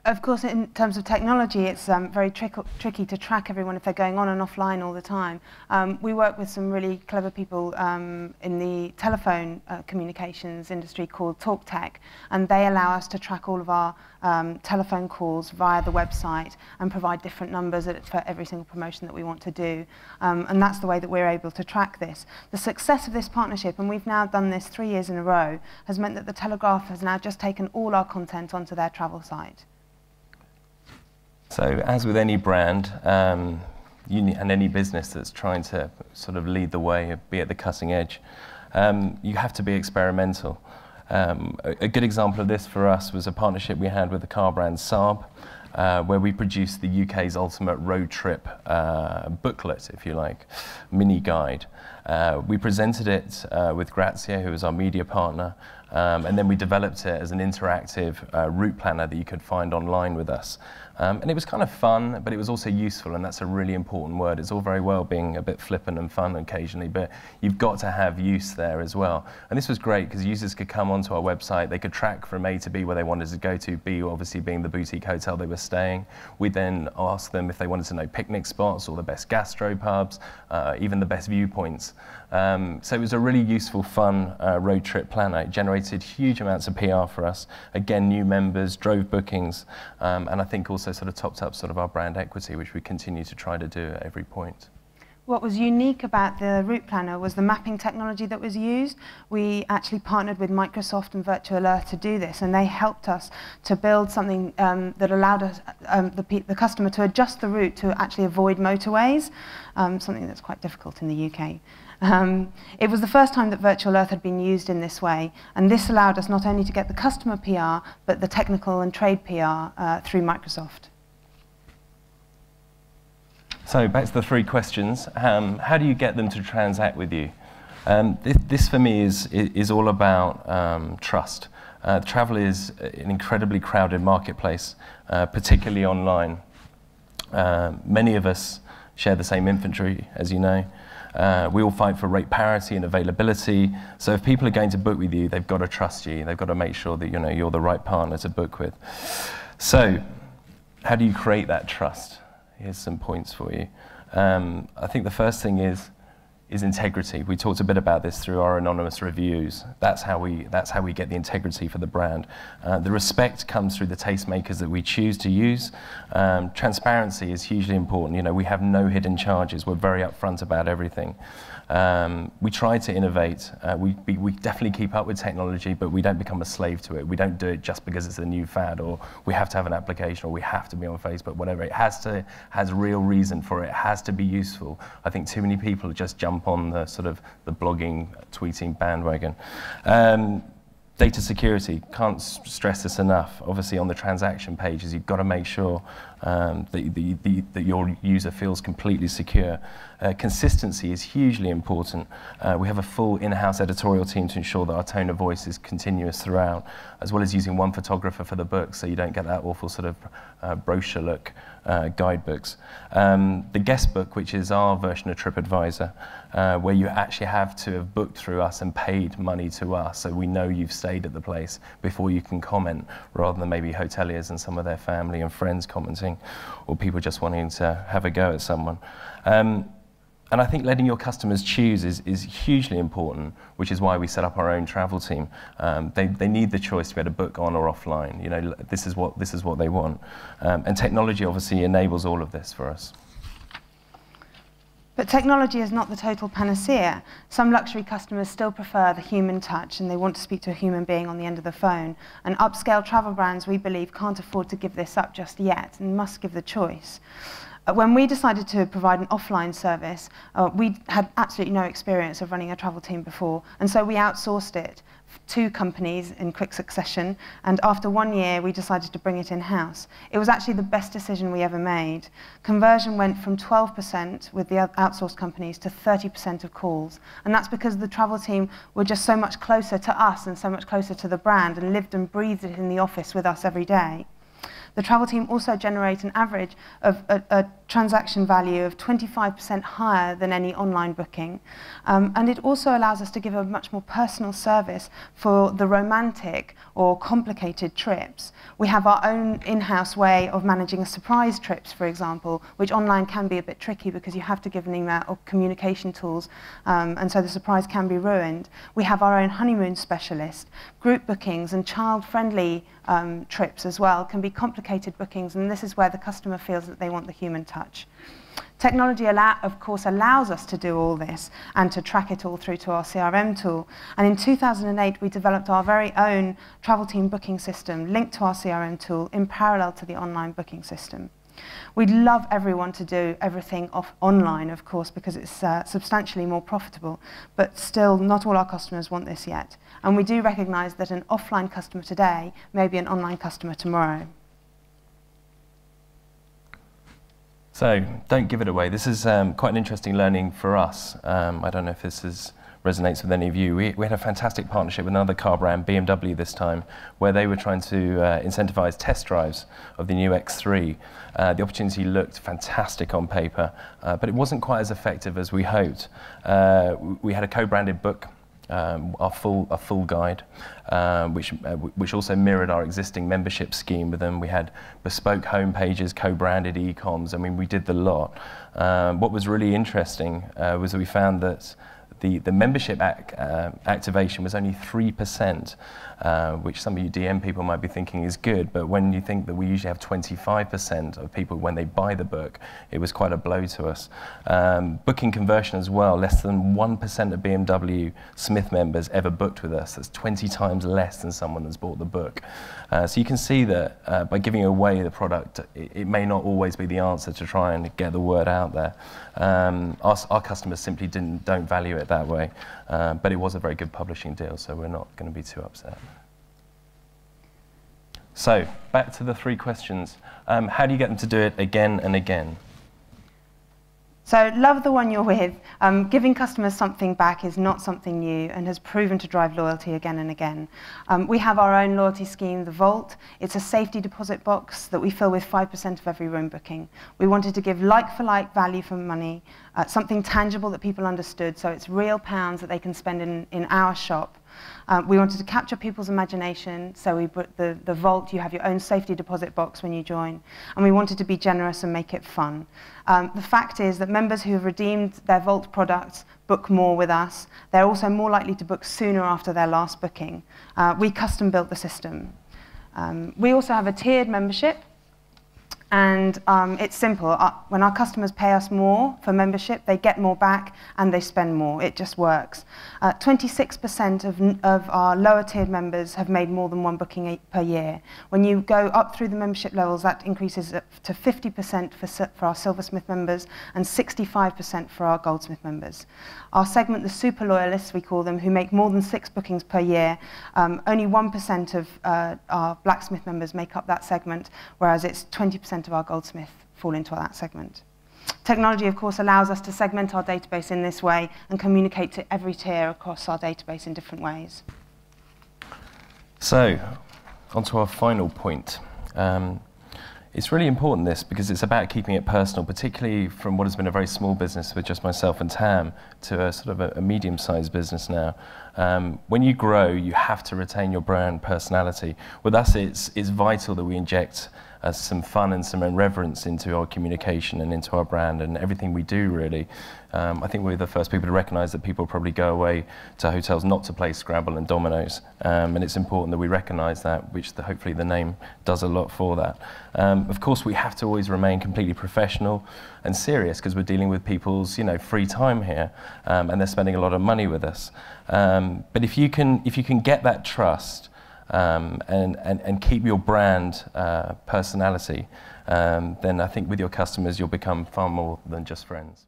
Of course, in terms of technology, it's very tricky to track everyone if they're going on and offline all the time. We work with some really clever people in the telephone communications industry called TalkTech, and they allow us to track all of our telephone calls via the website and provide different numbers for every single promotion that we want to do. And that's the way that we're able to track this. The success of this partnership, and we've now done this 3 years in a row, has meant that the Telegraph has now just taken all our content onto their travel site. So, as with any brand and any business that's trying to sort of lead the way, be at the cutting edge, you have to be experimental. A good example of this for us was a partnership we had with the car brand Saab, where we produced the UK's ultimate road trip booklet, if you like, mini guide. We presented it with Grazia, who was our media partner, and then we developed it as an interactive route planner that you could find online with us. And it was kind of fun, but it was also useful, and that's a really important word. It's all very well being a bit flippant and fun occasionally, but you've got to have use there as well. And this was great because users could come onto our website, they could track from A to B where they wanted to go to, B obviously being the boutique hotel they were staying. We then asked them if they wanted to know picnic spots or the best gastropubs, even the best viewpoints. So it was a really useful, fun road trip planner. It generated huge amounts of PR for us. Again, new members, drove bookings, and I think also sort of topped up sort of our brand equity, which we continue to try to do at every point. What was unique about the route planner was the mapping technology that was used. We actually partnered with Microsoft and Virtual Earth to do this, and they helped us to build something that allowed us, the customer to adjust the route to actually avoid motorways, something that's quite difficult in the UK. It was the first time that Virtual Earth had been used in this way, and this allowed us not only to get the customer PR, but the technical and trade PR through Microsoft. So back to the 3 questions. How do you get them to transact with you? This for me is all about trust. Travel is an incredibly crowded marketplace, particularly online. Many of us share the same infantry, as you know. We all fight for rate parity and availability. So if people are going to book with you, they've got to trust you. They've got to make sure that you're the right partner to book with. So how do you create that trust? Here's some points for you. I think the first thing is integrity. We talked a bit about this through our anonymous reviews. That's how we get the integrity for the brand. The respect comes through the tastemakers that we choose to use. Transparency is hugely important. We have no hidden charges. We're very upfront about everything. We try to innovate. We definitely keep up with technology, but we don't become a slave to it. We don't do it just because it's a new fad, or we have to have an application, or we have to be on Facebook, whatever. It has real reason for it. It has to be useful. I think too many people just jump on the sort of the blogging, tweeting bandwagon. Data security, can't stress this enough. Obviously on the transaction pages, you've got to make sure that your user feels completely secure. Consistency is hugely important. We have a full in-house editorial team to ensure that our tone of voice is continuous throughout, as well as using one photographer for the book, so you don't get that awful sort of brochure look guidebooks. The guest book, which is our version of TripAdvisor, where you actually have to have booked through us and paid money to us, so we know you've stayed at the place before you can comment, rather than maybe hoteliers and some of their family and friends commenting, or people just wanting to have a go at someone. And I think letting your customers choose is hugely important, which is why we set up our own travel team. They need the choice to be able to book on or offline. This is what they want. And technology obviously enables all of this for us. But technology is not the total panacea. Some luxury customers still prefer the human touch, and they want to speak to a human being on the end of the phone. And upscale travel brands, we believe, can't afford to give this up just yet and must give the choice. When we decided to provide an offline service, we had absolutely no experience of running a travel team before, and so we outsourced it to companies in quick succession, and after 1 year we decided to bring it in-house. It was actually the best decision we ever made. Conversion went from 12% with the outsourced companies to 30% of calls, and that's because the travel team were just so much closer to us and so much closer to the brand, and lived and breathed it in the office with us every day. The travel team also generate an average of transaction value of 25% higher than any online booking. And it also allows us to give a much more personal service for the romantic or complicated trips. We have our own in-house way of managing surprise trips, for example, which online can be a bit tricky because you have to give an email or communication tools, and so the surprise can be ruined. We have our own honeymoon specialist. Group bookings and child-friendly trips as well can be complicated bookings, and this is where the customer feels that they want the human touch. Technology, of course, allows us to do all this and to track it all through to our CRM tool. And in 2008, we developed our very own travel team booking system linked to our CRM tool in parallel to the online booking system. We'd love everyone to do everything online, of course, because it's substantially more profitable, but still not all our customers want this yet. And we do recognise that an offline customer today may be an online customer tomorrow. So, don't give it away. This is quite an interesting learning for us. I don't know if this resonates with any of you. We had a fantastic partnership with another car brand, BMW this time, where they were trying to incentivize test drives of the new X3. The opportunity looked fantastic on paper, but it wasn't quite as effective as we hoped. We had a co-branded book, a full guide, which also mirrored our existing membership scheme with them. We had bespoke home pages, co-branded e-coms. I mean, we did the lot. What was really interesting was that we found that the membership activation was only 3%, which some of you DM people might be thinking is good, but when you think that we usually have 25% of people when they buy the book, it was quite a blow to us. Booking conversion as well, less than 1% of BMW Smith members ever booked with us. That's 20 times less than someone that's bought the book. So you can see that by giving away the product, it may not always be the answer to try and get the word out there. Our customers simply don't value it that way, but it was a very good publishing deal, so we're not going to be too upset. So, back to the 3 questions. How do you get them to do it again and again? So, love the one you're with. Giving customers something back is not something new and has proven to drive loyalty again and again. We have our own loyalty scheme, the Vault. It's a safety deposit box that we fill with 5% of every room booking. We wanted to give like-for-like value for money, something tangible that people understood, so it's real pounds that they can spend in our shop. We wanted to capture people's imagination, so we put the Vault, you have your own safety deposit box when you join, and we wanted to be generous and make it fun. The fact is that members who have redeemed their Vault products book more with us. They're also more likely to book sooner after their last booking. We custom built the system. We also have a tiered membership. And it's simple. When our customers pay us more for membership, they get more back and they spend more. It just works. 26% of our lower tiered members have made more than 1 booking per year. When you go up through the membership levels, that increases to 50% for our Silversmith members and 65% for our Goldsmith members. Our segment, the super loyalists, we call them, who make more than 6 bookings per year, only 1% of our Blacksmith members make up that segment, whereas it's 20% of our Goldsmith fall into that segment. Technology, of course, allows us to segment our database in this way and communicate to every tier across our database in different ways. So, on to our final point. It's really important, this, because it's about keeping it personal, particularly from what has been a very small business with just myself and Tam to a sort of a medium-sized business now. When you grow, you have to retain your brand personality. With us, it's vital that we inject some fun and some irreverence into our communication and into our brand and everything we do, really. I think we're the first people to recognise that people probably go away to hotels not to play Scrabble and dominoes, and it's important that we recognise that, which hopefully the name does a lot for that. Of course, we have to always remain completely professional and serious because we're dealing with people's free time here, and they're spending a lot of money with us. But if you can get that trust and keep your brand personality, then I think with your customers you'll become far more than just friends.